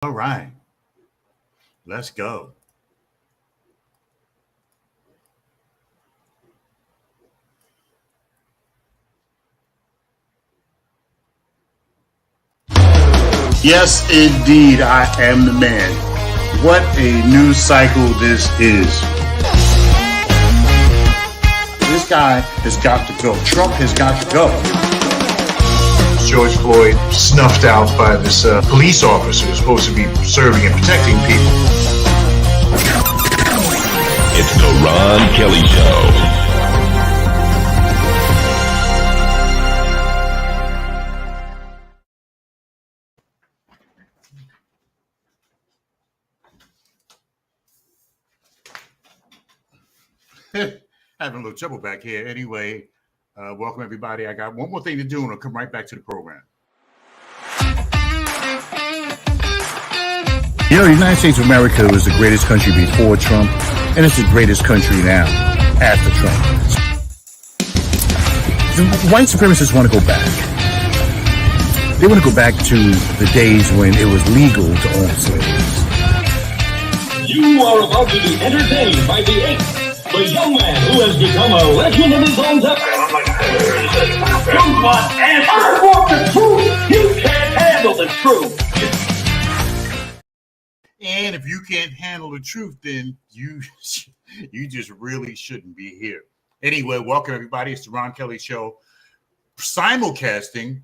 All right, let's go. Yes, indeed, I am the man. What a news cycle this is. This guy has got to go. Trump has got to go. George Floyd snuffed out by this police officer who's supposed to be serving and protecting people. It's the Ron Kelly Show. Having a little trouble back here. Anyway, welcome everybody. I got one more thing to do and I'll come right back to the program. You know, the United States of America was the greatest country before Trump, and it's the greatest country now after Trump. The white supremacists want to go back. They want to go back to the days when it was legal to own slaves. You are about to be entertained by the ape. The young man who has become a legend of his own time. You want answers. I want the truth. You can't handle the truth. And if you can't handle the truth, then you just really shouldn't be here. Anyway, welcome everybody. It's the Ron Kelly Show, simulcasting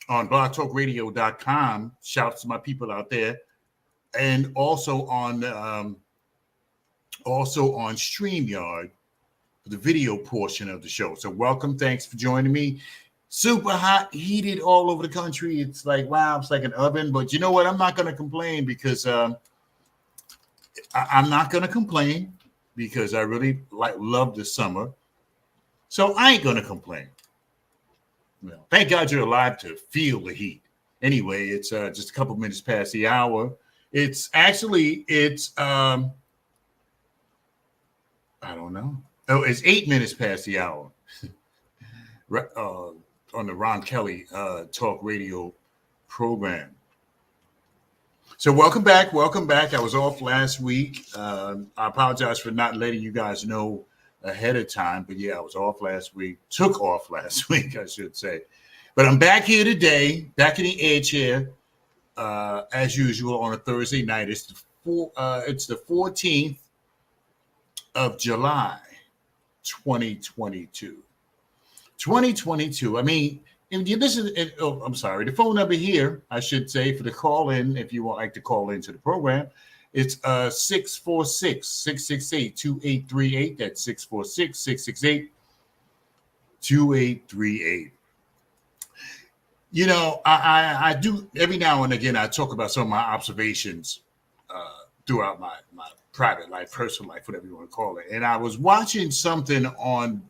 on blogtalkradio.com. Shouts to my people out there, and also on StreamYard for the video portion of the show. So welcome. Thanks for joining me. Super hot, heated all over the country. It's like, wow, it's like an oven. But you know what? I'm not going to complain because I'm not going to complain because I really love the summer. So I ain't going to complain. Well, thank God you're alive to feel the heat. Anyway, it's just a couple minutes past the hour. It's I don't know. Oh, it's 8 minutes past the hour on the Ron Kelly Talk Radio program. So welcome back. Welcome back. I was off last week. I apologize for not letting you guys know ahead of time. But yeah, I was off last week. Took off last week, I should say. But I'm back here today, back in the air chair, as usual on a Thursday night. It's the 14th of July, 2022. 2022. I mean, if you listen, I'm sorry, the phone number here, I should say, for the call in, if you would like to call into the program, it's 646-668-2838. That's 646-668-2838. You know, I do every now and again, I talk about some of my observations throughout my private life, personal life, whatever you want to call it. And I was watching something on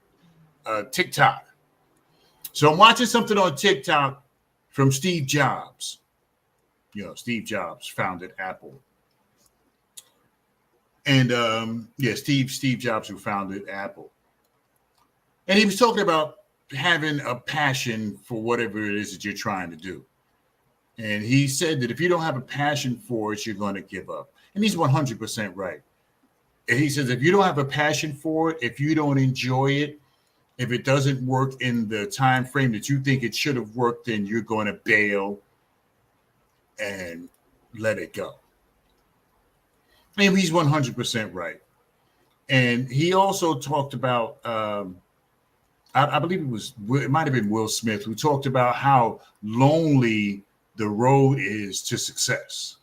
TikTok. So I'm watching something on TikTok from Steve Jobs. You know, Steve Jobs founded Apple. And Steve Jobs, who founded Apple. And he was talking about having a passion for whatever it is that you're trying to do. And he said that if you don't have a passion for it, you're going to give up. And he's 100% right. And he says, if you don't have a passion for it, if you don't enjoy it, if it doesn't work in the time frame that you think it should have worked, then you're going to bail and let it go. And he's 100% right. And he also talked about, I believe it might have been Will Smith, who talked about how lonely the road is to success.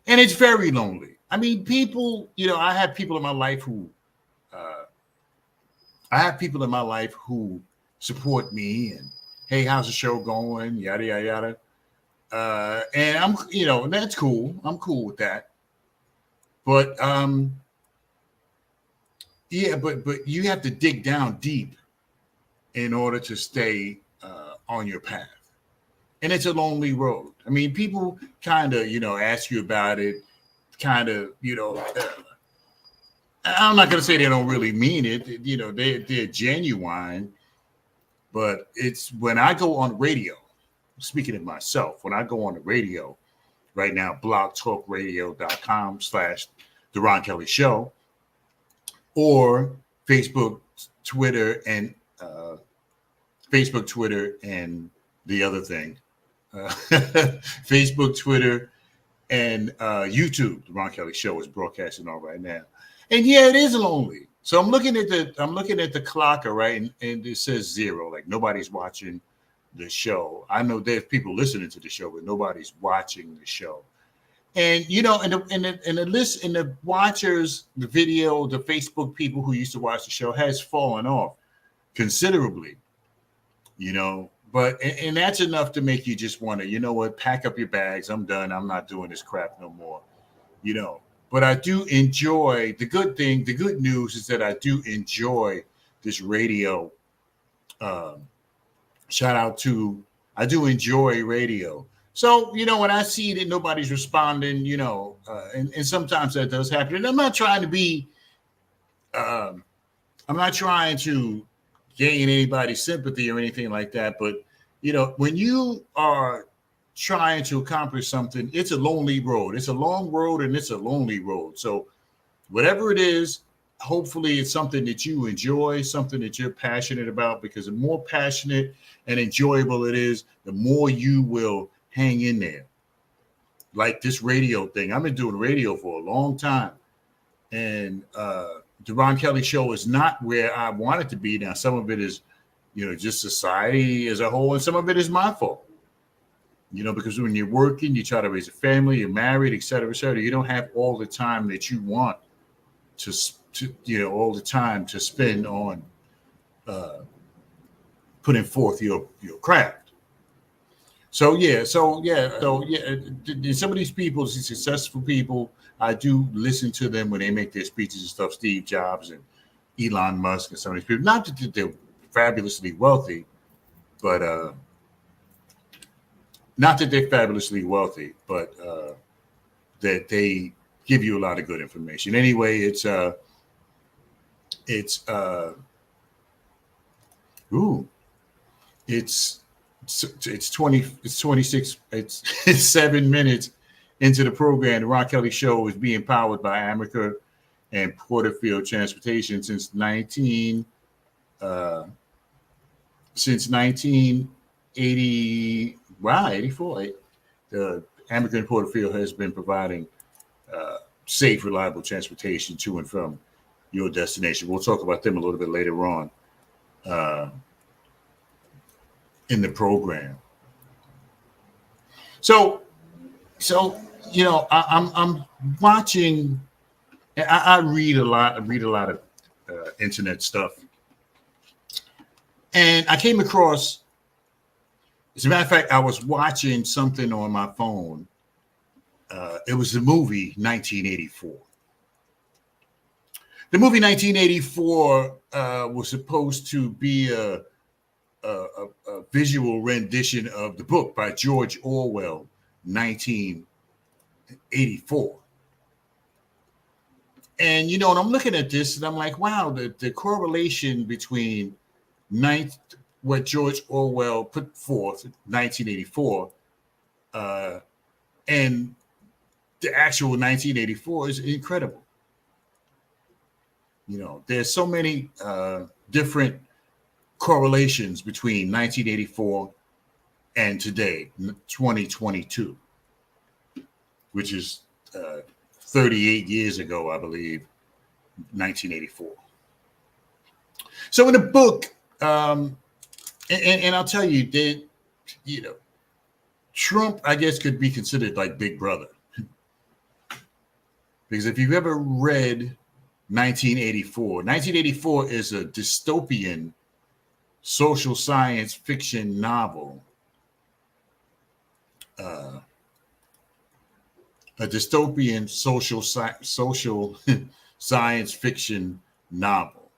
And it's very lonely. I mean, people, you know, I have people in my life who support me and, hey, how's the show going? Yada, yada, yada. And I'm, you know, that's cool. I'm cool with that. But but you have to dig down deep in order to stay on your path. And it's a lonely road. I mean, people kind of, you know, ask you about it, kind of, you know, I'm not going to say they don't really mean it. You know, they're genuine. But it's when I go on radio, speaking of myself, when I go on the radio, right now, blogtalkradio.com/The Ron Kelly Show, or Facebook, Twitter, and the other thing, Facebook, Twitter, and YouTube. The Ron Kelly Show is broadcasting on right now, and yeah, it is lonely. So I'm looking at the clock, right, and it says 0, like nobody's watching the show. I know there's people listening to the show, but nobody's watching the show. And you know, and the watchers, the video, the Facebook people who used to watch the show has fallen off considerably. You know, but and that's enough to make you just want to, you know what, pack up your bags. I'm done. I'm not doing this crap no more. You know, but I do enjoy the good thing. The good news is that I do enjoy this radio. Shout out to, I do enjoy radio. So, you know, when I see that nobody's responding, you know, and sometimes that does happen. And I'm not trying to be, I'm not trying to gain anybody's sympathy or anything like that. But, you know, when you are trying to accomplish something, it's a lonely road. It's a long road and it's a lonely road. So whatever it is, hopefully it's something that you enjoy, something that you're passionate about, because the more passionate and enjoyable it is, the more you will hang in there. Like this radio thing. I've been doing radio for a long time. And the Ron Kelly Show is not where I want it to be. Now, some of it is, you know, just society as a whole, and some of it is my fault. You know, because when you're working, you try to raise a family, you're married, et cetera, you don't have all the time that you want to you know, all the time to spend on putting forth your craft. So some of these people, these successful people, I do listen to them when they make their speeches and stuff. Steve Jobs and Elon Musk and some of these people. Not that they're fabulously wealthy, but that they give you a lot of good information. Anyway, it's 7 minutes into the program. The Ron Kelly Show is being powered by Amica and Porterfield Transportation since 1980. Wow, 84. The Amica and Porterfield has been providing safe, reliable transportation to and from your destination. We'll talk about them a little bit later on in the program. So you know, I'm watching. I read a lot. I read a lot of internet stuff, and I came across. As a matter of fact, I was watching something on my phone. It was the movie 1984. The movie 1984 was supposed to be a visual rendition of the book by George Orwell, 1984. And, you know, and I'm looking at this and I'm like, wow, the correlation between what George Orwell put forth, 1984, and the actual 1984 is incredible. You know, there's so many different correlations between 1984 and today, 2022, which is 38 years ago, I believe, 1984. So in the book, and I'll tell you that, you know, Trump, I guess, could be considered like Big Brother. Because if you've ever read 1984 is a dystopian social science fiction novel. A dystopian social science fiction novel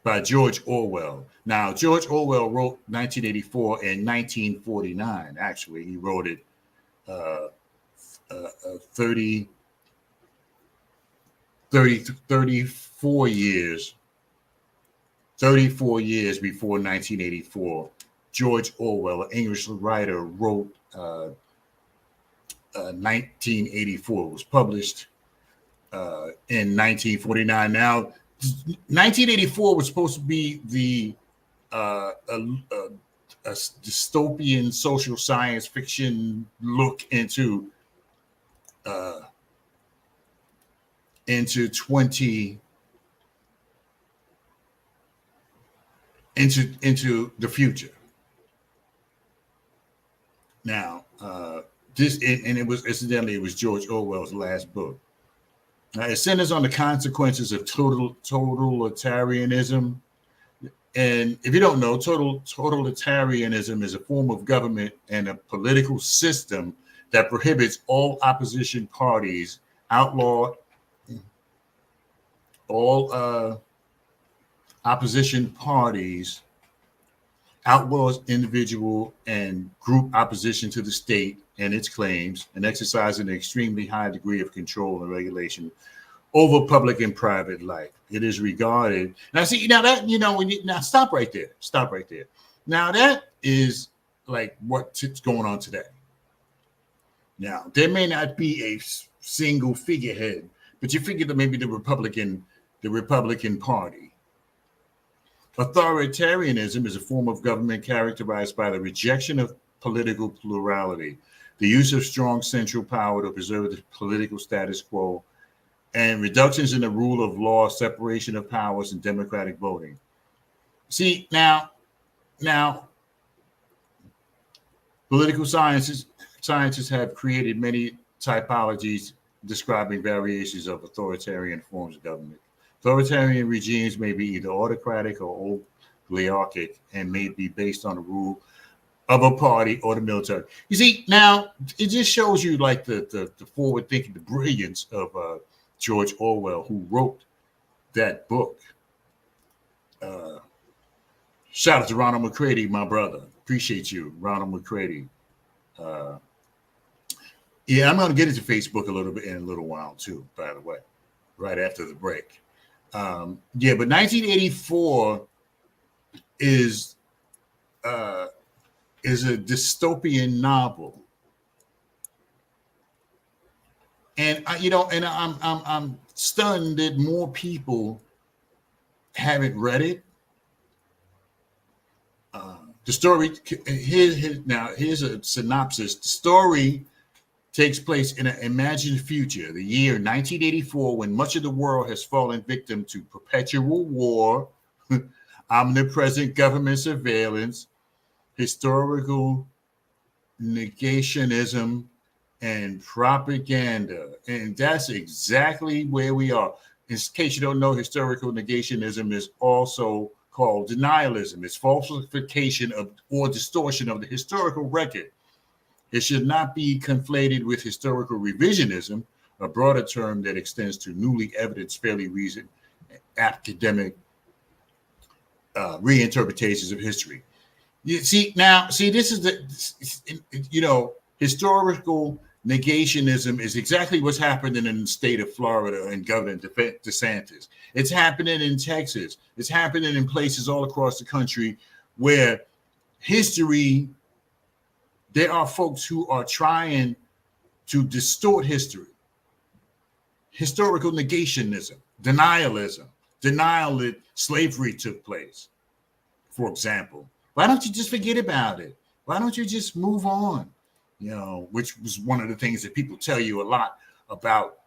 by George Orwell. Now, George Orwell wrote 1984 in 1949. Actually, he wrote it 34 years before 1984 George Orwell, an English writer, wrote 1984. It was published in 1949. Now, 1984 was supposed to be a dystopian social science fiction look into 20 into the future. Now, it was George Orwell's last book. Now, it centers on the consequences of totalitarianism. And if you don't know, totalitarianism is a form of government and a political system that prohibits all opposition parties, outlaws individual and group opposition to the state and its claims, and exercising an extremely high degree of control and regulation over public and private life. It is regarded. Now, see, now that, now stop right there. Stop right there. Now, that is like what's going on today. Now, there may not be a single figurehead, but you figure that maybe the Republican Party. Authoritarianism is a form of government characterized by the rejection of political plurality, the use of strong central power to preserve the political status quo, and reductions in the rule of law, separation of powers, and democratic voting. See, now, political scientists have created many typologies describing variations of authoritarian forms of government. Authoritarian regimes may be either autocratic or oligarchic and may be based on the rule of a party or the military. You see, now it just shows you like the forward thinking, the brilliance of George Orwell, who wrote that book. Shout out to Ronald McCready, my brother. Appreciate you, Ronald McCready. Yeah, I'm going to get into Facebook a little bit in a little while too, by the way, right after the break. But 1984 is a dystopian novel, and I'm stunned that more people haven't read it. The story here's a synopsis. The story takes place in an imagined future, the year 1984, when much of the world has fallen victim to perpetual war, omnipresent government surveillance, historical negationism, and propaganda. And that's exactly where we are. In case you don't know, historical negationism is also called denialism. It's falsification of or distortion of the historical record. It should not be conflated with historical revisionism, a broader term that extends to newly evidenced, fairly recent academic reinterpretations of history. This is historical negationism is exactly what's happening in the state of Florida and Governor DeSantis. It's happening in Texas. It's happening in places all across the country where history. There are folks who are trying to distort history. Historical negationism, denialism, denial that slavery took place, for example. Why don't you just forget about it? Why don't you just move on? Which was one of the things that people tell you a lot about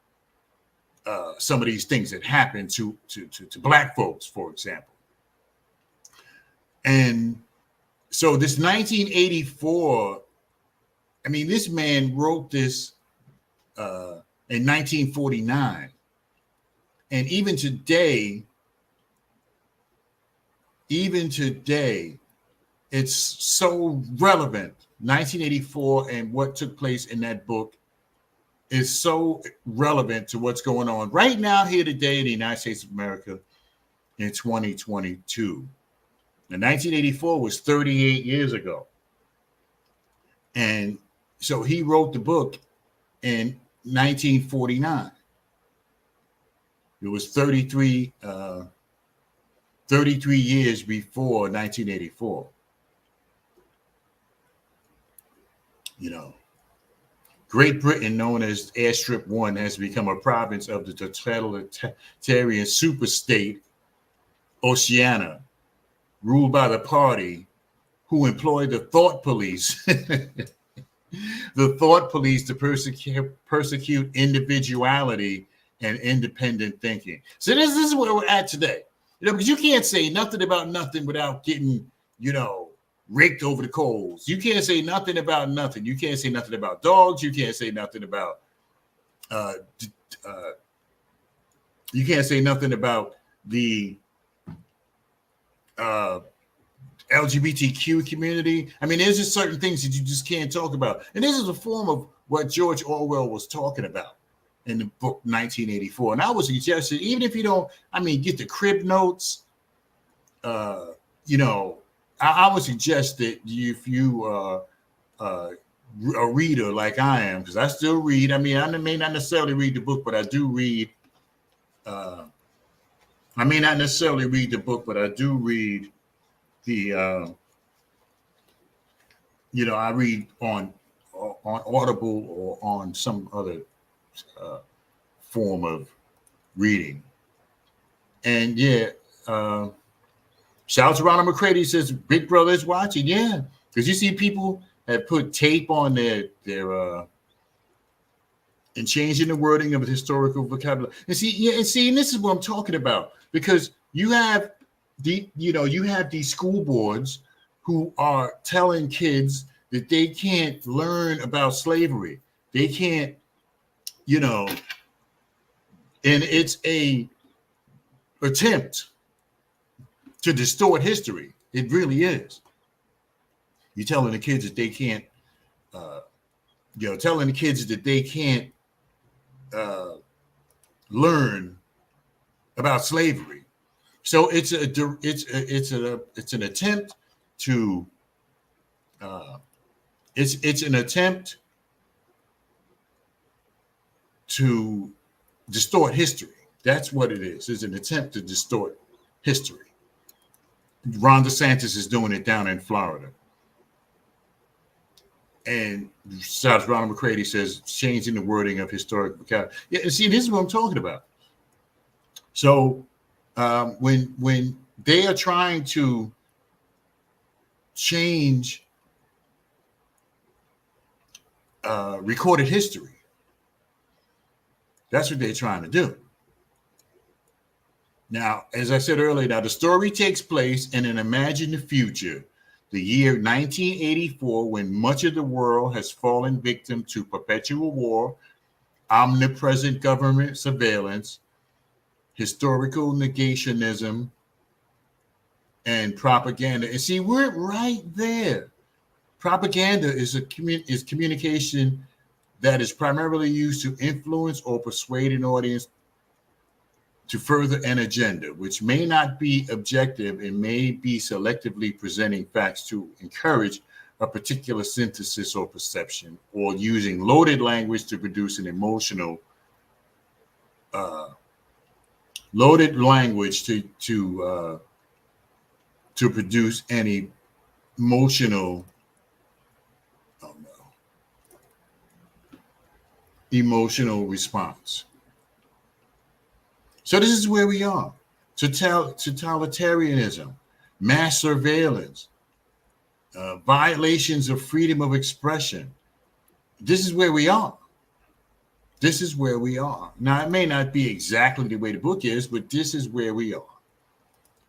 some of these things that happened to Black folks, for example. And so this 1984, this man wrote this in 1949. And even today, it's so relevant. 1984 and what took place in that book is so relevant to what's going on right now here today in the United States of America in 2022. And 1984 was 38 years ago. And so he wrote the book in 1949. It was 33 years before 1984. You know, Great Britain, known as Airstrip 1, has become a province of the totalitarian superstate Oceania, ruled by the party who employed the thought police, the thought police to persecute individuality and independent thinking. So this is where we're at today. You know, because you can't say nothing about nothing without getting, you know, raked over the coals. You can't say nothing about nothing. You can't say nothing about dogs. You can't say nothing about you can't say nothing about the LGBTQ community. I mean, there's just certain things that you just can't talk about. And this is a form of what George Orwell was talking about in the book 1984. And I would suggest that even if you don't, I mean, get the crib notes, you know, I would suggest that if you are a reader like I am, because I still read. I mean, I may not necessarily read the book, but I do read. I may not necessarily read the book, but I do read the. You know, I read on Audible or on some other form of reading, and yeah. Shout out to Ronald McCready, says Big Brother is watching. Yeah, because you see people have put tape on their and changing the wording of the historical vocabulary. And see, and this is what I'm talking about, because you have these school boards who are telling kids that they can't learn about slavery. They can't, you know, and it's a attempt to distort history. It really is. You're telling the kids that they can't, telling the kids that they can't learn about slavery. So it's an attempt to it's an attempt to distort history. That's what it is. It's an attempt to distort history. Ron DeSantis is doing it down in Florida. And Ronald McCready says, changing the wording of historic vocabulary. Yeah, and see, this is what I'm talking about. So when they are trying to change recorded history, that's what they're trying to do. Now, as I said earlier, the story takes place in an imagined future, the year 1984, when much of the world has fallen victim to perpetual war, omnipresent government surveillance, historical negationism, and propaganda. And see, we're right there. Propaganda is communication that is primarily used to influence or persuade an audience to further an agenda, which may not be objective and may be selectively presenting facts to encourage a particular synthesis or perception, or using loaded language to produce an emotional, to produce any emotional, emotional response. So this is where we are. Totalitarianism, mass surveillance, violations of freedom of expression. This is where we are. This is where we are. Now, it may not be exactly the way the book is, but this is where we are.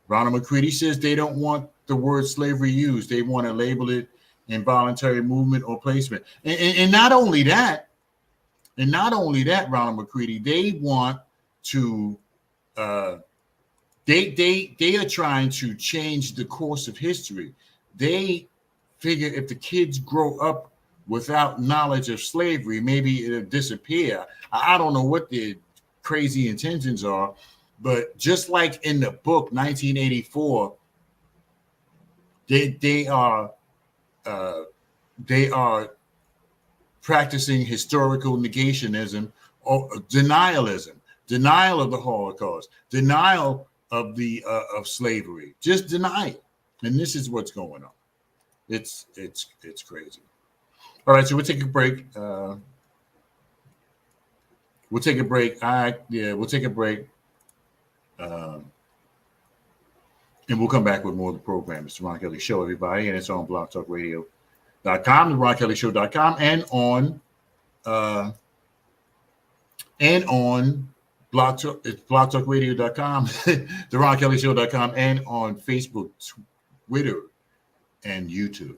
Ronald McCready says they don't want the word slavery used. They want to label it involuntary movement or placement. And not only that, Ronald McCready, they want to they are trying to change the course of history. They figure if the kids grow up without knowledge of slavery, maybe it'll disappear. I don't know what their crazy intentions are, but just like in the book 1984, they are practicing historical negationism or denialism. Denial of the Holocaust, denial of the of slavery, just deny it. And this is what's going on. It's crazy. All right, so we'll take a break. We'll take a break. We'll take a break. And we'll come back with more of the program. It's the Ron Kelly Show, everybody, and it's on blogtalkradio.com, the RonKellyShow.com, and on blogtalkradio.com, the RonKellyShow.com, and on Facebook, Twitter, and YouTube.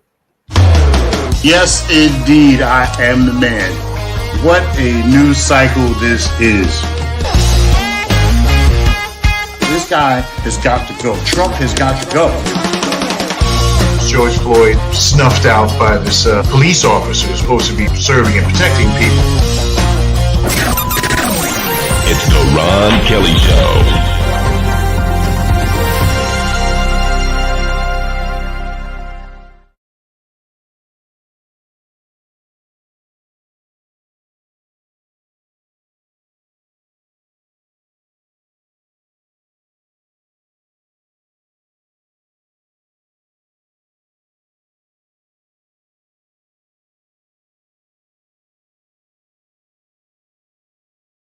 Yes, indeed, I am the man. What a news cycle this is. This guy has got to go. Trump has got to go. George Floyd snuffed out by this police officer who's supposed to be serving and protecting people. It's the Ron Kelly Show.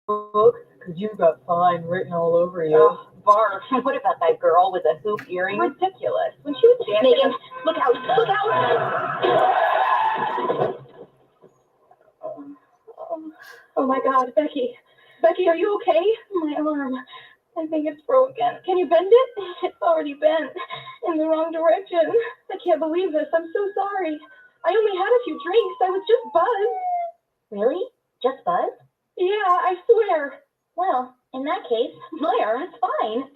Because you've got fine written all over you. Oh, Barb, what about that girl with the hoop earring? Ridiculous. When she was dancing. Megan, look out, look out! Oh my God, Becky. Becky, are you okay? My arm. I think it's broken. Can you bend it? It's already bent in the wrong direction. I can't believe this. I'm so sorry. I only had a few drinks. I was just buzzed. Really? Just buzzed? Yeah, I swear. Well, in that case, my arm is fine.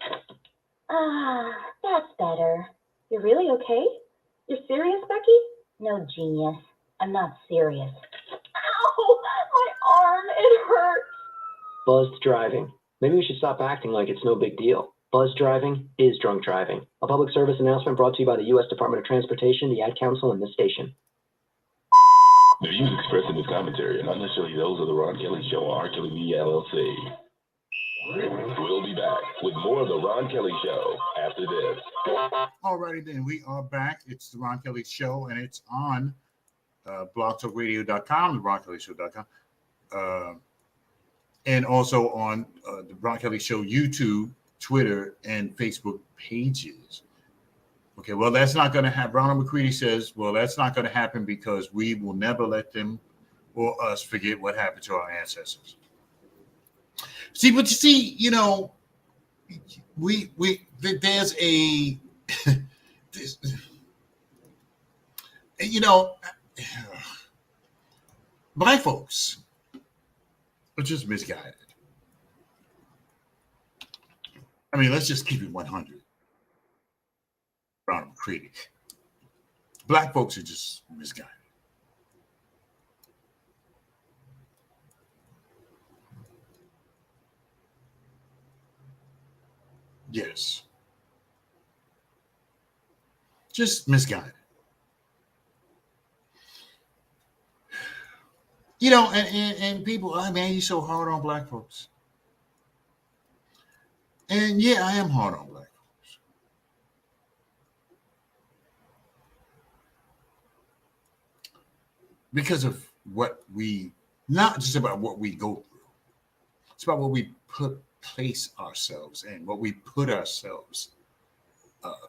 Ah, that's better. You're really okay? You're serious, Becky? No, genius. I'm not serious. Ow! My arm, it hurts. Buzzed driving. Maybe we should stop acting like it's no big deal. Buzz driving is drunk driving. A public service announcement brought to you by the U.S. Department of Transportation, the Ad Council, and this station. The views expressed in this commentary are not necessarily those of the Ron Kelly Show or R. Kelly Media LLC. We'll be back with more of the Ron Kelly Show after this. Alrighty then, we are back. It's the Ron Kelly Show, and it's on blogtalkradio.com, the RonKellyShow.com, and also on the Ron Kelly Show YouTube, Twitter, and Facebook pages. Okay, well, that's not going to happen. Ronald McCready says, well, that's not going to happen because we will never let them or us forget what happened to our ancestors. See, but you see, you know, there's a, you know, black folks are just misguided. I mean, let's just keep it 100. Ronald McCready. Black folks are just misguided. Yes. Just misguided. You know, and people, oh man, you're so hard on black folks. And yeah, I am hard on black folks. Because of what we, not just about what we go through, it's about what we place ourselves in, what we put ourselves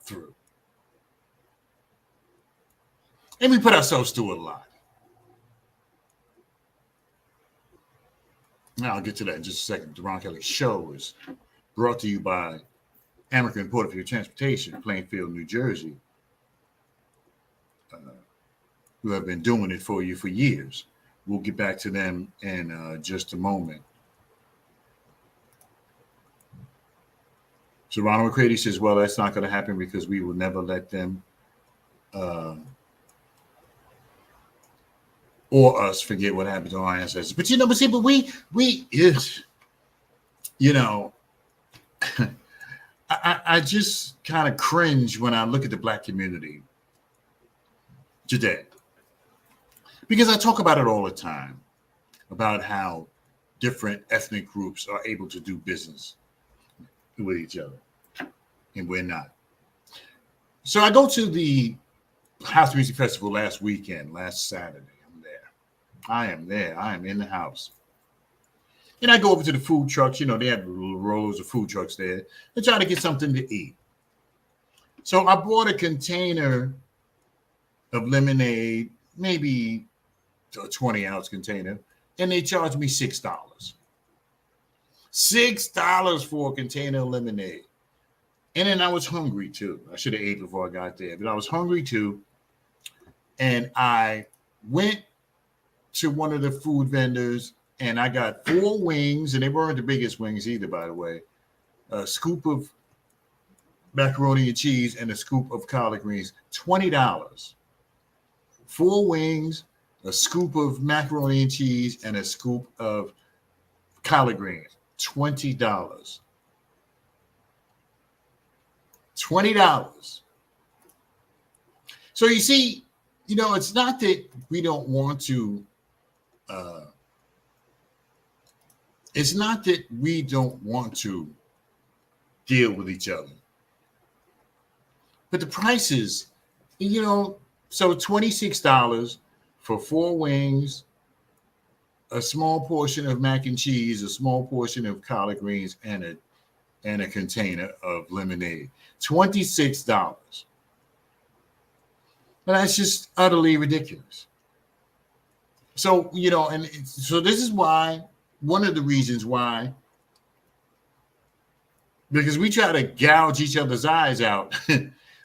through. And we put ourselves through a lot. Now I'll get to that in just a second. The Ron Kelly Show is brought to you by American Porterfield Transportation, Plainfield, New Jersey, who have been doing it for you for years. We'll get back to them in just a moment. So Ronald McCready says, well, that's not going to happen because we will never let them or us forget what happened to our ancestors. But, you know, but we you know, I just kind of cringe when I look at the black community today. Because I talk about it all the time, about how different ethnic groups are able to do business with each other, and we're not. So I go to the House Music Festival last Saturday. I'm there. I am there. I am in the house. And I go over to the food trucks. You know, they have rows of food trucks there. And try to get something to eat. So I bought a container of lemonade, maybe a 20-ounce container, and they charged me $6. $6 for a container of lemonade. And then I was hungry too. I should have ate before I got there, but I was hungry too. And I went to one of the food vendors and I got 4 wings, and they weren't the biggest wings either, by the way. A scoop of macaroni and cheese and a scoop of collard greens, $20. 4 wings, a scoop of macaroni and cheese, and a scoop of collard greens, $20. $20. So you see, you know, it's not that we don't want to, it's not that we don't want to deal with each other. But the prices, you know, so $26 for 4 wings, a small portion of mac and cheese, a small portion of collard greens, and a container of lemonade. $26. But that's just utterly ridiculous. So, you know, and so this is why, one of the reasons why, because we try to gouge each other's eyes out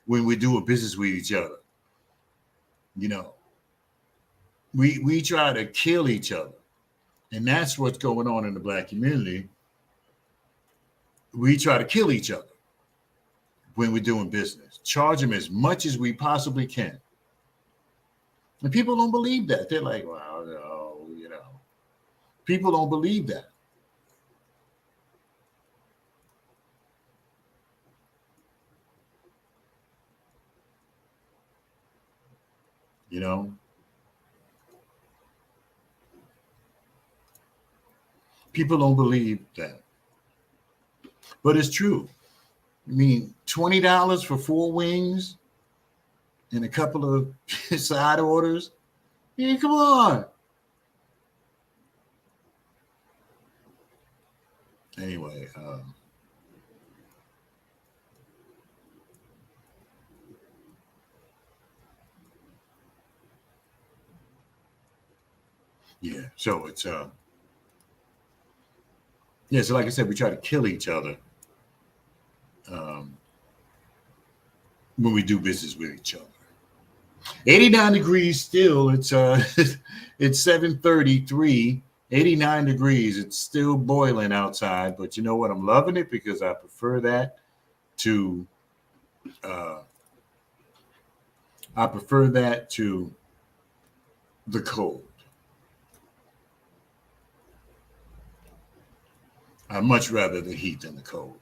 when we're doing business with each other. You know, we try to kill each other. And that's what's going on in the Black community. We try to kill each other when we're doing business. Charge them as much as we possibly can. And people don't believe that. They're like, well, no, you know. People don't believe that. You know? People don't believe that. But it's true. I mean, $20 for 4 wings and a couple of side orders. I mean, come on. Anyway, yeah, so it's yeah, so like I said, we try to kill each other when we do business with each other. 89 degrees still. It's it's 7:33. 89 degrees. It's still boiling outside, but you know what? I'm loving it because I prefer that to the cold. I much rather the heat than the cold.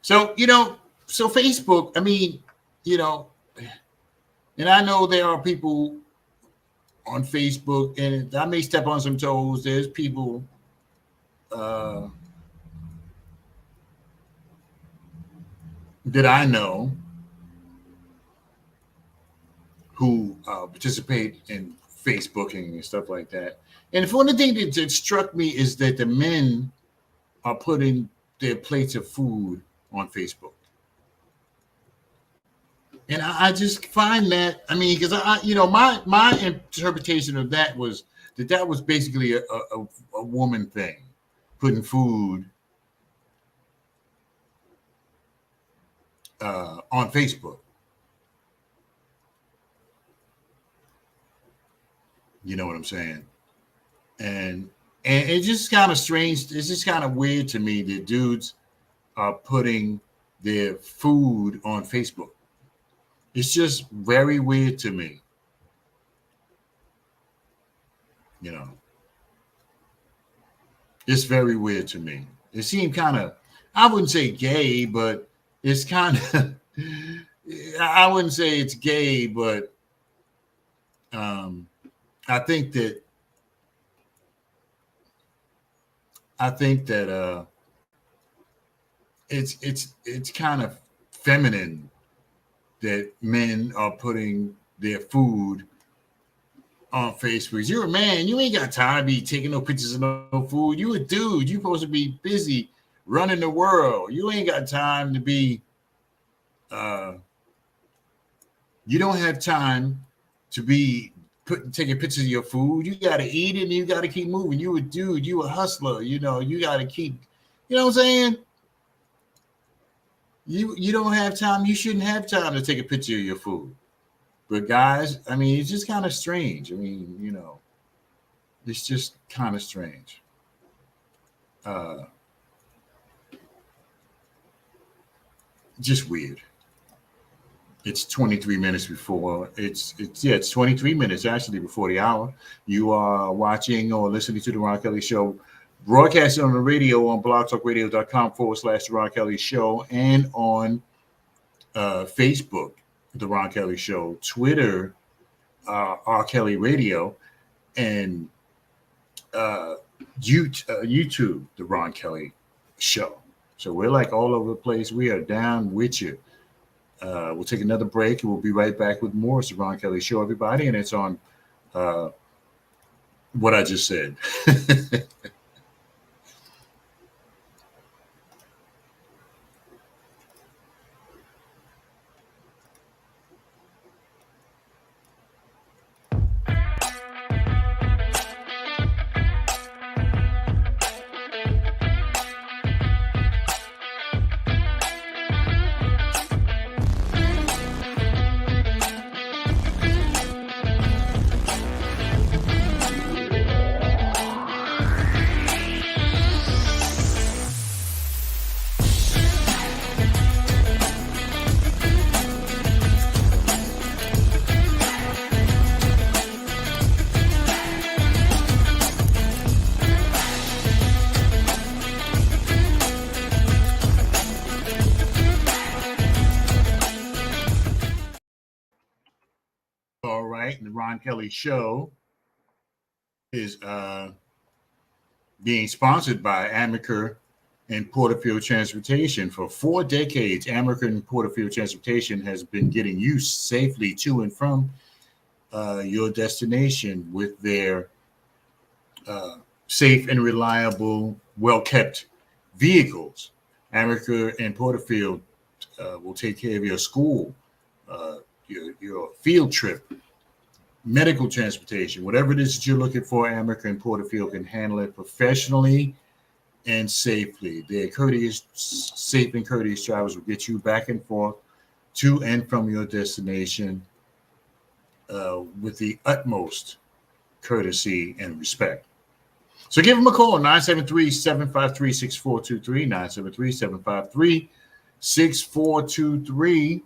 So, you know, so Facebook, I mean, you know, and I know there are people on Facebook, and I may step on some toes. There's people that I know who participate in Facebooking and stuff like that. And one of the things that struck me is that the men are putting their plates of food on Facebook. And I just find that, I mean, because you know, my interpretation of that was basically a woman thing, putting food on Facebook. You know what I'm saying? And it's just kind of strange. It's just kind of weird to me that dudes are putting their food on Facebook. It's just very weird to me. You know, it's very weird to me. It seemed kind of, I wouldn't say gay, but it's kind of, I wouldn't say it's gay, but I think that it's kind of feminine that men are putting their food on Facebook. You're a man. You ain't got time to be taking no pictures of no food. You a dude. You supposed to be busy running the world. You ain't got time to be. You don't have time to be taking pictures of your food. You got to eat it and you got to keep moving. You a dude. You a hustler. You know. You got to keep. You know what I'm saying? You don't have time. You shouldn't have time to take a picture of your food. But guys, I mean, it's just kind of strange. I mean, you know, it's just kind of strange. Just weird. It's 23 minutes before. It's 23 minutes actually before the hour. You are watching or listening to the Ron Kelly Show, broadcasting on the radio on blogtalkradio.com/The Ron Kelly Show, and on Facebook, The Ron Kelly Show, Twitter, R. Kelly Radio, and YouTube, The Ron Kelly Show. So we're like all over the place. We are down with you. We'll take another break and we'll be right back with more. It's The Ron Kelly Show, everybody, and it's on what I just said. The Ron Kelly Show is being sponsored by Amaker and Porterfield Transportation. For 4 decades, Amaker and Porterfield Transportation has been getting you safely to and from your destination with their safe and reliable, well-kept vehicles. Amaker and Porterfield will take care of your school, your field trip, medical transportation, whatever it is that you're looking for. Amaker and Porterfield can handle it professionally and safely. Their safe and courteous drivers will get you back and forth to and from your destination with the utmost courtesy and respect. So give them a call, 973-753-6423, 973-753-6423.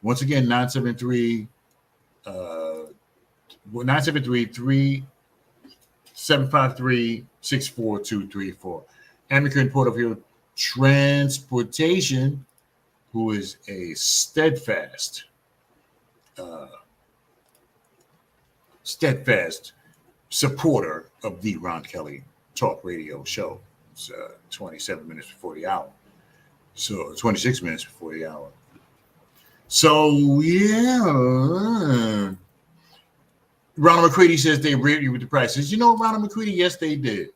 Once again, 973-753-6423 Amaker and Porterfield Transportation, who is a steadfast supporter of the Ron Kelly Talk Radio Show. It's 27 minutes before the hour. So 26 minutes before the hour. So, yeah. Ronald McCready says they reared you with the prices. You know, Ronald McCready, yes, they did.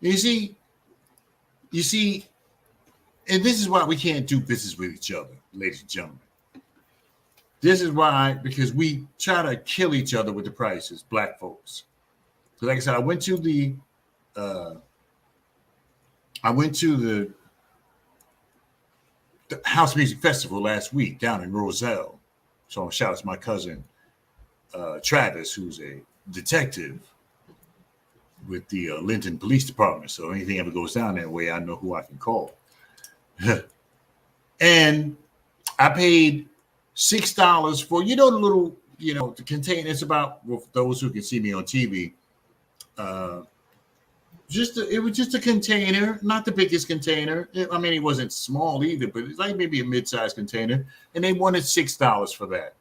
You see, and this is why we can't do business with each other, ladies and gentlemen. This is why, because we try to kill each other with the prices, black folks. So, like I said, I went to the House Music Festival last week down in Roselle. So shout out to my cousin Travis, who's a detective with the Linton Police Department. So anything ever goes down that way, I know who I can call. And I paid $6 for, the little, the container. It's about, well, for those who can see me on TV, it was just a container, not the biggest container. I mean, it wasn't small either, but it's like maybe a mid-sized container. And they wanted $6 for that.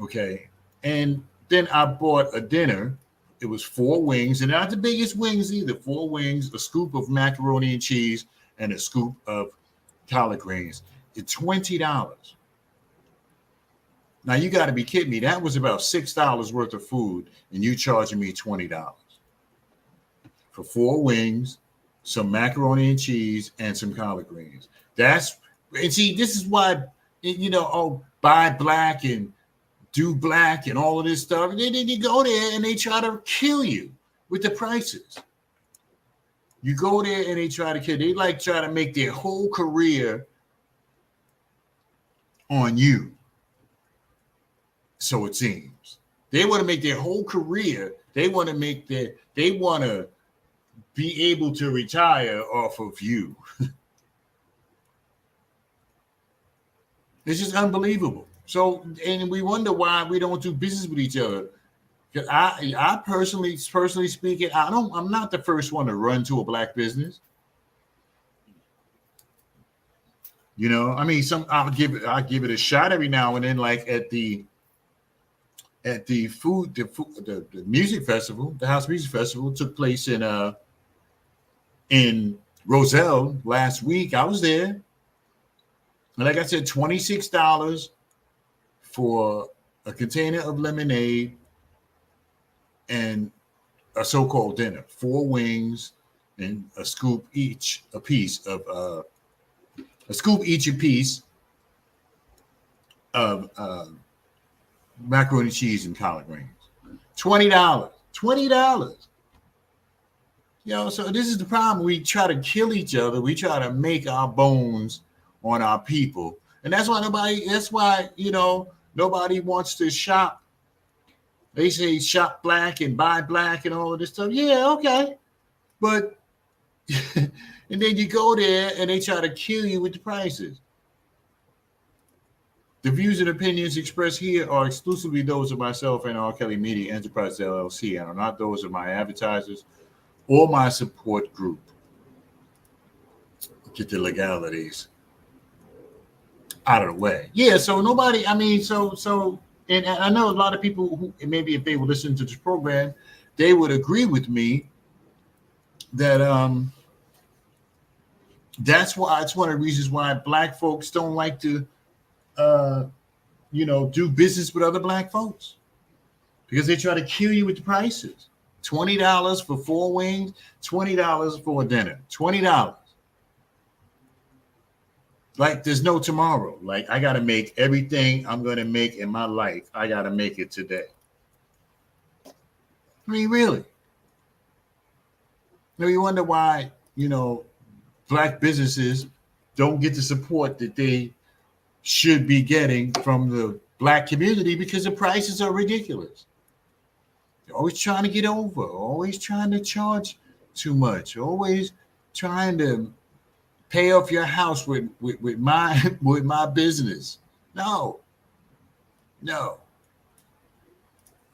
Okay. And then I bought a dinner. It was 4 wings, and not the biggest wings either. 4 wings, a scoop of macaroni and cheese, and a scoop of collard greens is $20. Now you got to be kidding me. That was about $6 worth of food, and you charging me $20 for 4 wings, some macaroni and cheese, and some collard greens. And see, this is why, buy black and do black and all of this stuff. And then you go there and they try to kill you with the prices. You go there and they try to kill. They try to make their whole career on you. So it seems they want to make their whole career. They want to be able to retire off of you. It's just unbelievable. So, and we wonder why we don't do business with each other. Because I personally speaking, I'm not the first one to run to a black business. I mean, I'll give it a shot every now and then, like at the music festival. The House Music Festival took place in Roselle last week. I was there, and like I said, $26 for a container of lemonade and a so-called dinner, 4 wings and a scoop each a piece of macaroni and cheese and collard greens. $20. So this is the problem. We try to kill each other. We try to make our bones on our people. And that's why nobody wants to shop. They say shop black and buy black and all of this stuff. Yeah, okay. But and then you go there and they try to kill you with the prices. The views and opinions expressed here are exclusively those of myself and R. Kelly Media Enterprise LLC and are not those of my advertisers or my support group. Get the legalities out of the way. Yeah, so nobody, and I know a lot of people who maybe if they were listening to this program, they would agree with me that that's why it's one of the reasons why black folks don't like to do business with other black folks, because they try to kill you with the prices. $20 for 4 wings, $20 for a dinner, $20. Like there's no tomorrow. Like I got to make everything I'm going to make in my life. I got to make it today. I mean, really. Now you wonder why, black businesses don't get the support that they should be getting from the black community, because the prices are ridiculous. They're always trying to get over, always trying to charge too much, always trying to pay off your house with my business. No.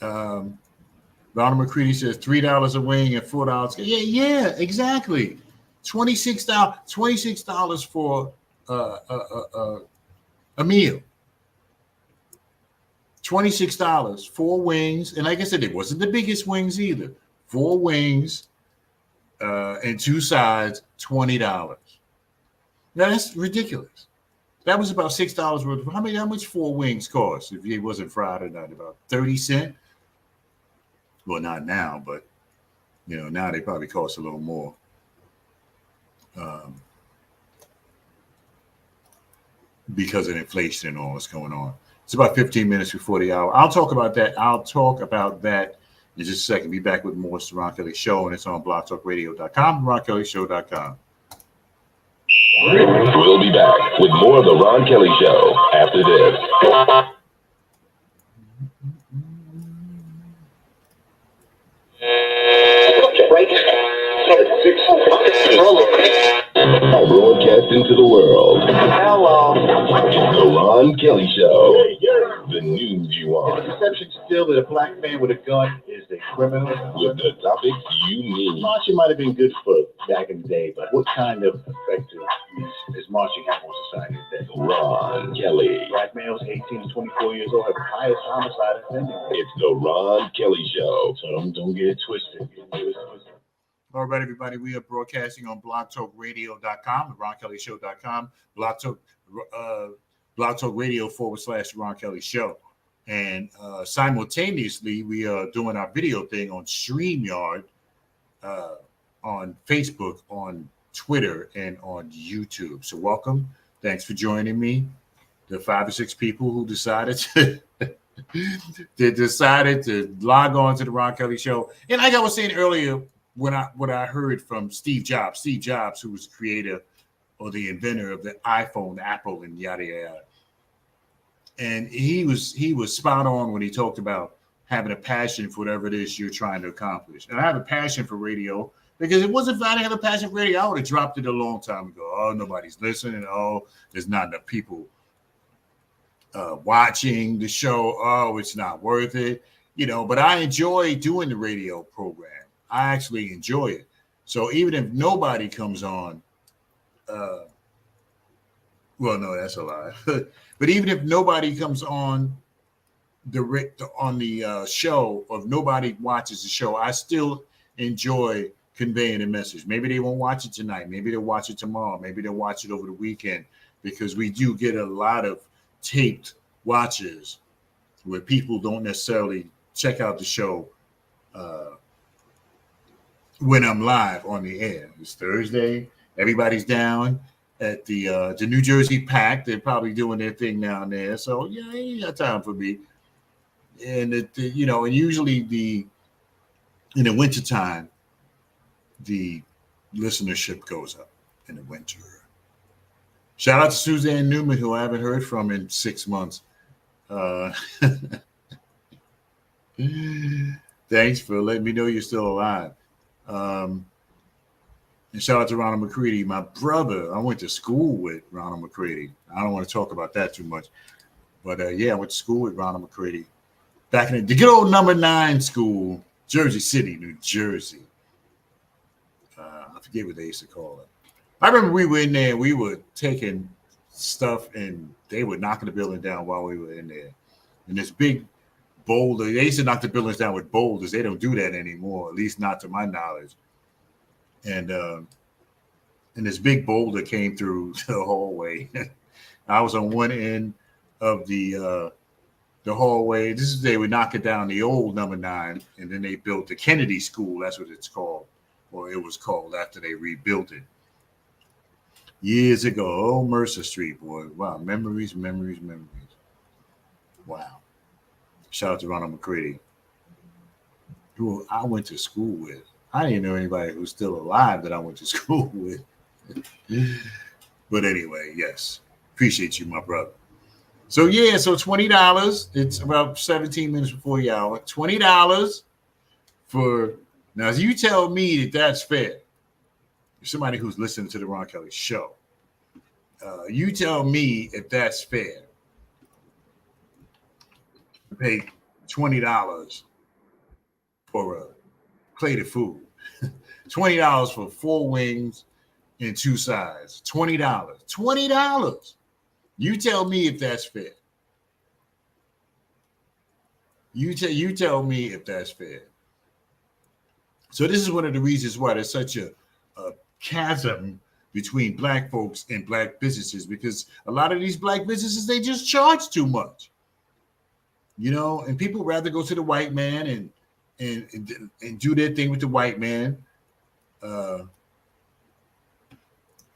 Ronald McCready says $3 a wing and $4. Yeah, exactly. $26 for a meal. $26, 4 wings, and like I said, it wasn't the biggest wings either. 4 wings and 2 sides, $20. Now that's ridiculous. That was about $6 worth. How much 4 wings cost if it wasn't fried or not? About 30 cents. Well, not now, but now they probably cost a little more. Because of inflation and all that's going on. It's about 15 minutes before the hour. I'll talk about that in just a second. Be back with more. It's the Ron Kelly Show, and it's on blogtalkradio.com, RonKellyShow.com. We'll be back with more of the Ron Kelly Show after this. Broadcasting to the world. Hello. It's the Ron Kelly Show. The news you want. The perception still that a black man with a gun is a criminal. With the topics you need. Marching might have been good for back in the day, but what kind of effect is marching have on society today? Ron Kelly. Black males 18 to 24 years old have the highest homicide offending. It's the Ron Kelly Show. So don't get it twisted. All right, everybody. We are broadcasting on blogtalkradio.com, theronkellyshow.com, Blog Talk Radio / The Ron Kelly Show. And simultaneously, we are doing our video thing on StreamYard, on Facebook, on Twitter, and on YouTube. So welcome. Thanks for joining me. The 5 or 6 people who decided to log on to the Ron Kelly Show. And like I was saying earlier, what I heard from Steve Jobs, who was the creator or the inventor of the iPhone, Apple, and yada yada. And he was spot on when he talked about having a passion for whatever it is you're trying to accomplish. And I have a passion for radio because it wasn't if I didn't have a passion for radio, I would have dropped it a long time ago. Oh, nobody's listening. Oh, there's not enough people watching the show. Oh, it's not worth it. But I enjoy doing the radio program. I actually enjoy it. So even if nobody comes on, well, no, that's a lie. But even if nobody comes on the show, or if nobody watches the show, I still enjoy conveying a message. Maybe they won't watch it tonight. Maybe they'll watch it tomorrow. Maybe they'll watch it over the weekend, because we do get a lot of taped watches where people don't necessarily check out the show when I'm live on the air. It's Thursday. Everybody's down at the New Jersey Pack. They're probably doing their thing down there. So yeah, ain't got time for me. And and usually in the wintertime, the listenership goes up in the winter. Shout out to Suzanne Newman, who I haven't heard from in 6 months. Thanks for letting me know you're still alive. And shout out to Ronald McCready, my brother. I went to school with Ronald McCready. I don't want to talk about that too much. But yeah, I went to school with Ronald McCready. Back in the good old number 9 school, Jersey City, New Jersey. I forget what they used to call it. I remember we were in there, we were taking stuff, and they were knocking the building down while we were in there. And this big boulder, they used to knock the buildings down with boulders. They don't do that anymore, at least not to my knowledge. And this big boulder came through the hallway. I was on one end of the hallway. They would knock it down the old number 9, and then they built the Kennedy School. That's what it's called, or it was called after they rebuilt it years ago. Oh, Mercer Street, boy. Wow, memories. Wow. Shout out to Ronald McCready, who I went to school with. I didn't know anybody who's still alive that I went to school with. But anyway, yes. Appreciate you, my brother. So yeah, so $20. It's about 17 minutes before the hour. $20 for, now you tell me that that's fair. Somebody who's listening to the Ron Kelly Show. You tell me if that's fair. Pay $20 for a plate of food. $20 for 4 wings and 2 sides. $20. $20. You tell me if that's fair. You tell me if that's fair. So this is one of the reasons why there's such a chasm between black folks and black businesses, because a lot of these black businesses, they just charge too much. And people rather go to the white man and do their thing with the white man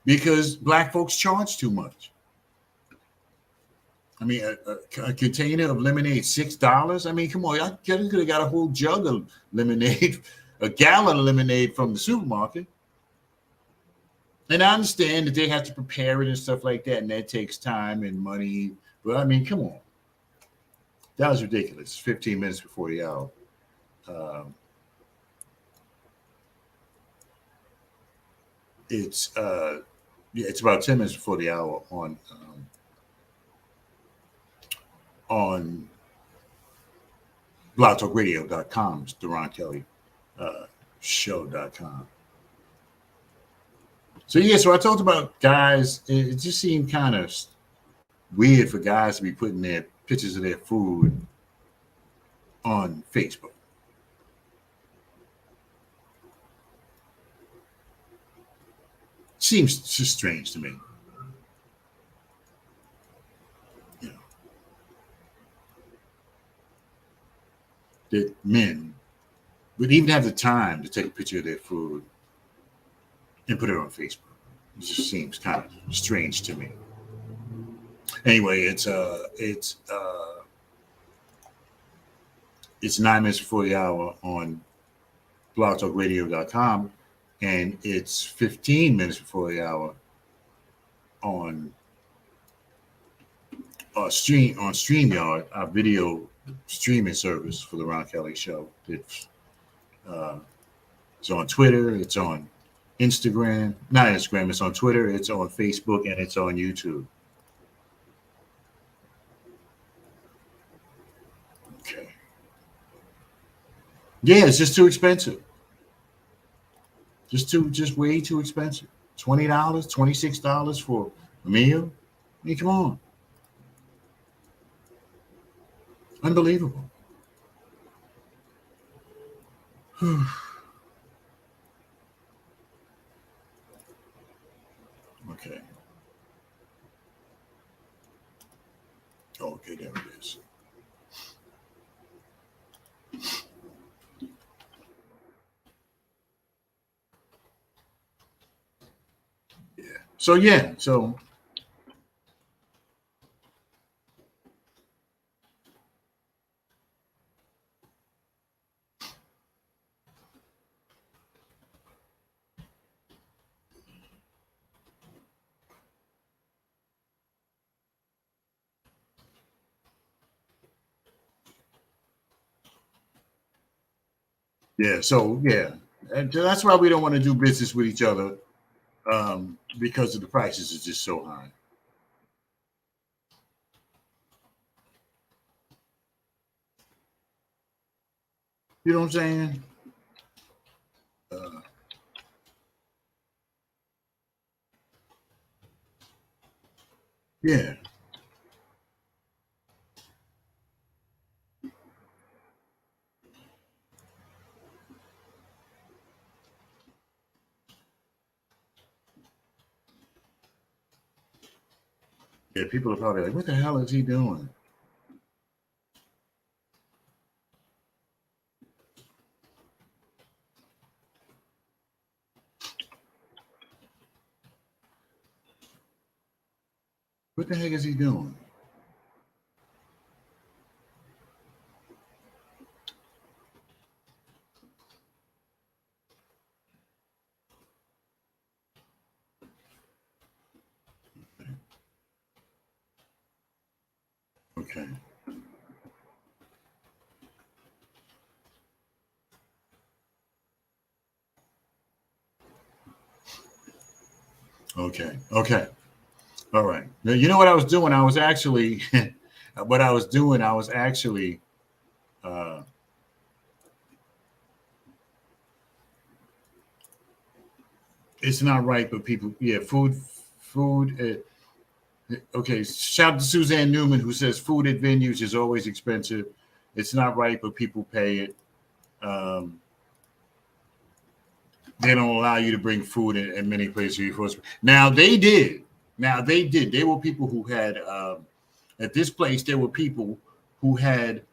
because black folks charge too much. I mean, a container of lemonade, $6. I mean, come on, I could have got a whole jug of lemonade, a gallon of lemonade from the supermarket. And I understand that they have to prepare it and stuff like that, and that takes time and money. But I mean, come on. That was ridiculous. 15 minutes before the hour. It's about 10 minutes before the hour on blogtalkradio.com, the Ron Kelly show.com. So I talked about guys. It just seemed kind of weird for guys to be putting their pictures of their food on Facebook. Seems just strange to me. You know, that men would even have the time to take a picture of their food and put it on Facebook. It just seems kind of strange to me. Anyway, it's 9 minutes before the hour on blogtalkradio.com, and it's 15 minutes before the hour on StreamYard, our video streaming service for the Ron Kelly Show. It's on Twitter, it's on Instagram, not Instagram, it's on Twitter, it's on Facebook, and it's on YouTube. Okay. Yeah, it's just too expensive. Just way too expensive. $20, $26 for a meal. I mean, come on. Unbelievable. Okay. Okay, there it is. So and that's why we don't want to do business with each other, because of the prices are just so high. You know what I'm saying? Yeah. Yeah, people are probably like, what the hell is he doing? What the heck is he doing? Okay. Okay. All right. Now, you know what I was doing? I was actually, it's not right, but people, food. Okay. Shout out to Suzanne Newman, who says food at venues is always expensive. It's not right, but people pay it. They don't allow you to bring food in many places. Now they did. There were people who had, at this place, there were people who had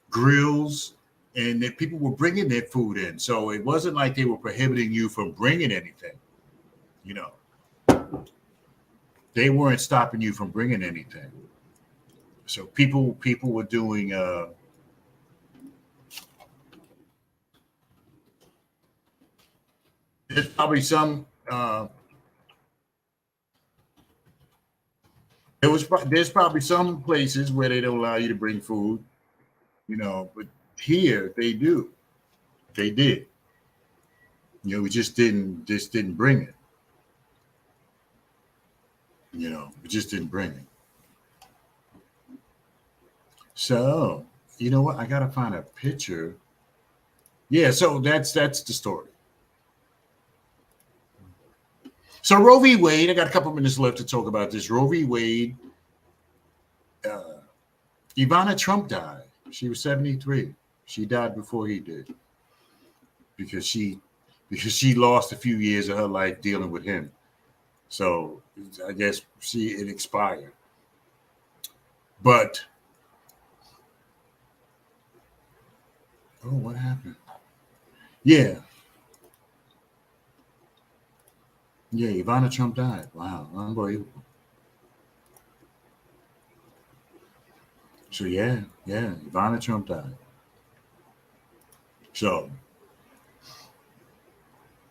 grills, and that people were bringing their food in. So it wasn't like they were prohibiting you from bringing anything. You know, they weren't stopping you from bringing anything. So people were doing. There's probably some. There's probably some places where they don't allow you to bring food, you know, but here they do. They did. You know, we just didn't bring it. You know, we just didn't bring it. So, you know what? I gotta find a picture. Yeah, so that's the story. So Roe v. Wade, I got a couple minutes left to talk about this. Roe v. Wade, Ivana Trump died. She was 73. She died before he did because she lost a few years of her life dealing with him. So I guess it expired. But what happened? Yeah. Yeah, Ivana Trump died. Wow, unbelievable. So yeah, Ivana Trump died. So,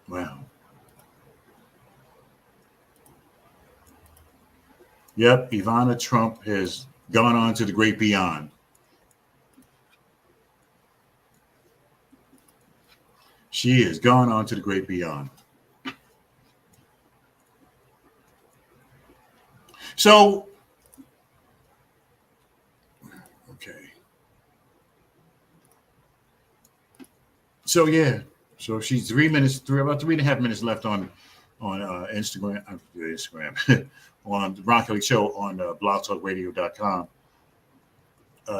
wow. Yep, Ivana Trump has gone on to the great beyond. She has gone on to the great beyond. So, okay. So yeah, so she's about 3.5 minutes left on Instagram, on the Ron Kelly Show on blogtalkradio.com.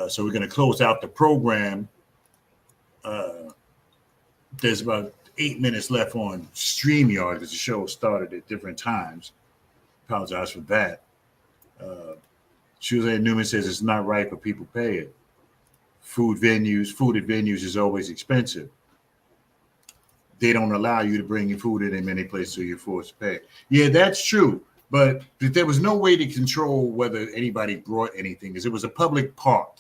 So we're going to close out the program. There's about 8 minutes left on StreamYard because the show started at different times. Apologize for that. Suzanne Newman says it's not right, but people pay it. Food at venues is always expensive. They don't allow you to bring your food in many places, so you're forced to pay. Yeah, that's true. But there was no way to control whether anybody brought anything because it was a public park.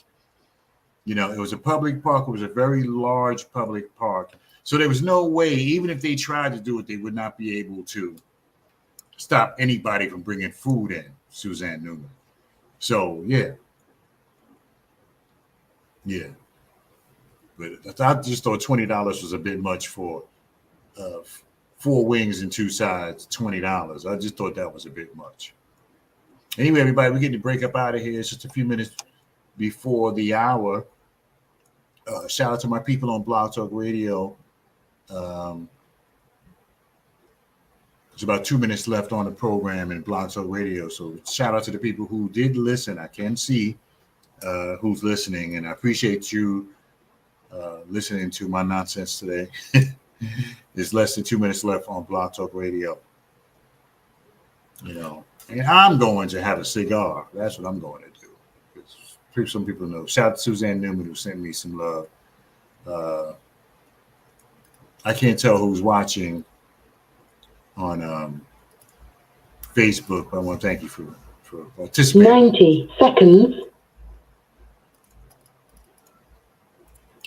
You know, it was a public park. It was a very large public park. So there was no way, even if they tried to do it, they would not be able to stop anybody from bringing food in, Suzanne Newman. So, yeah. Yeah. But I just thought $20 was a bit much for 4 wings and 2 sides, $20. I just thought that was a bit much. Anyway, everybody, we're getting to break up out of here. It's just a few minutes before the hour. Shout out to my people on Blog Talk Radio. There's about 2 minutes left on the program in Blog Talk Radio. So shout out to the people who did listen. I can see who's listening, and I appreciate you listening to my nonsense today. There's less than 2 minutes left on Blog Talk Radio. You know, and I'm going to have a cigar. That's what I'm going to do. Some people know. Shout out to Suzanne Newman who sent me some love. I can't tell who's watching on Facebook, but I want to thank you for participating. 90 seconds.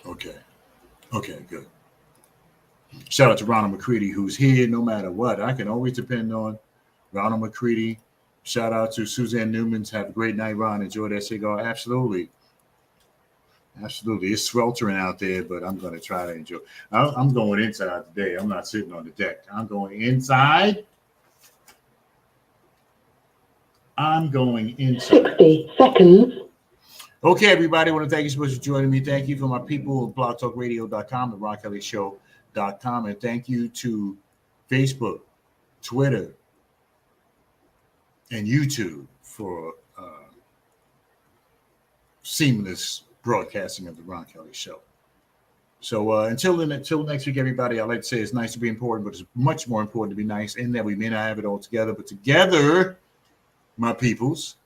Okay, good. Shout out to Ronald McCready, who's here no matter what. I can always depend on Ronald McCready. Shout out to Suzanne Newman. Have a great night, Ron. Enjoy that cigar. Absolutely. It's sweltering out there, but I'm going to try to enjoy. I'm going inside today. I'm not sitting on the deck. I'm going inside. 60 seconds. Okay, everybody. I want to thank you so much for joining me. Thank you for my people at blogtalkradio.com, the RonKellyShow.com, and thank you to Facebook, Twitter, and YouTube for seamless broadcasting of the Ron Kelly Show. So until next week, everybody, I'd like to say it's nice to be important, but it's much more important to be nice in that we may not have it all together, but together, my peoples,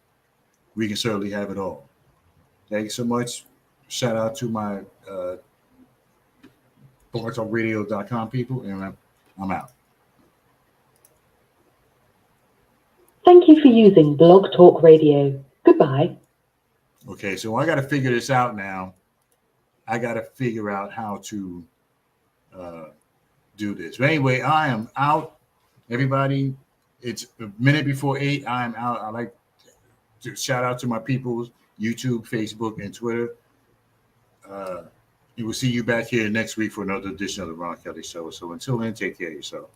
we can certainly have it all. Thank you so much. Shout out to my blogtalkradio.com people, and I'm out. Thank you for using Blog Talk Radio. Goodbye. Okay, so I got to figure this out now. I got to figure out how to do this. But anyway, I am out. Everybody, it's a minute before 8. I am out. I like to shout out to my peoples, YouTube, Facebook, and Twitter. We will see you back here next week for another edition of the Ron Kelly Show. So until then, take care of yourself.